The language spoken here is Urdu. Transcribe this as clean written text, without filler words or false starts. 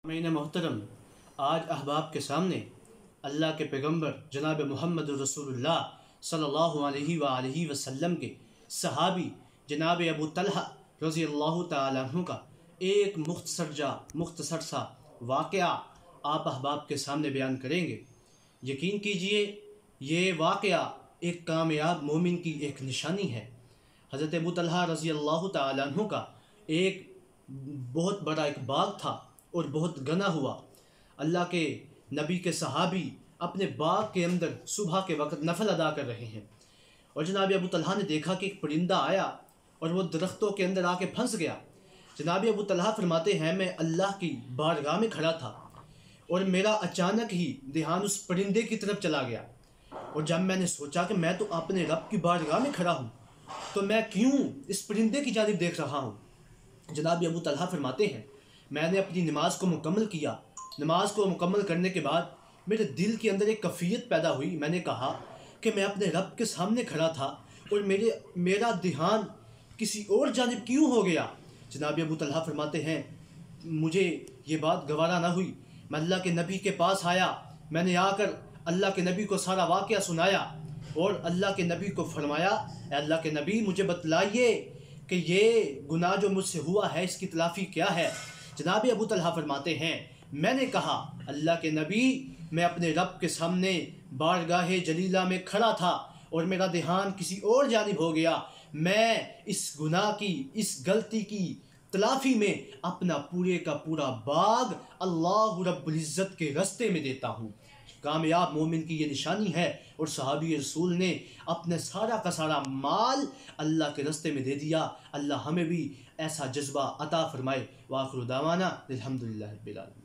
میں محترم، آج احباب کے سامنے اللہ کے پیغمبر جناب محمد رسول اللہ صلی اللہ علیہ وآلہ وسلم کے صحابی جناب ابو طلحہ رضی اللہ تعالیٰ عنہ کا ایک مختصر سا واقعہ آپ احباب کے سامنے بیان کریں گے۔ یقین کیجئے یہ واقعہ ایک کامیاب مومن کی ایک نشانی ہے۔ حضرت ابو طلحہ رضی اللہ تعالیٰ عنہ کا ایک بہت بڑا ایک باغ تھا اور بہت گنا ہوا۔ اللہ کے نبی کے صحابی اپنے باغ کے اندر صبح کے وقت نفل ادا کر رہے ہیں، اور جناب ابو طلحہ نے دیکھا کہ ایک پرندہ آیا اور وہ درختوں کے اندر آ کے پھنس گیا۔ جناب ابو طلحہ فرماتے ہیں میں اللہ کی بارگاہ میں کھڑا تھا اور میرا اچانک ہی دھیان اس پرندے کی طرف چلا گیا، اور جب میں نے سوچا کہ میں تو اپنے رب کی بارگاہ میں کھڑا ہوں تو میں کیوں اس پرندے کی جانب دیکھ رہا ہوں۔ جناب ابو طلحہ فرماتے ہیں میں نے اپنی نماز کو مکمل کیا۔ نماز کو مکمل کرنے کے بعد میرے دل کے اندر ایک کیفیت پیدا ہوئی۔ میں نے کہا کہ میں اپنے رب کے سامنے کھڑا تھا اور میرا دھیان کسی اور جانب کیوں ہو گیا۔ جناب ابو طلحہ فرماتے ہیں مجھے یہ بات گوارا نہ ہوئی، میں اللہ کے نبی کے پاس آیا۔ میں نے آ کر اللہ کے نبی کو سارا واقعہ سنایا اور اللہ کے نبی کو فرمایا اے اللہ کے نبی مجھے بتلائیے کہ یہ گناہ جو مجھ سے ہوا ہے اس کی تلافی کیا ہے۔ جناب ابو طلحہ فرماتے ہیں میں نے کہا اللہ کے نبی میں اپنے رب کے سامنے بارگاہ جلیلہ میں کھڑا تھا اور میرا دھیان کسی اور جانب ہو گیا۔ میں اس گناہ کی اس غلطی کی تلافی میں اپنا پورے کا پورا باغ اللہ رب العزت کے راستے میں دیتا ہوں۔ کامیاب مومن کی یہ نشانی ہے، اور صحابی رسول نے اپنے سارا کا سارا مال اللہ کے راستے میں دے دیا۔ اللہ ہمیں بھی ایسا جذبہ عطا فرمائے۔ وآخر دعوانا الحمدللہ رب العالمین۔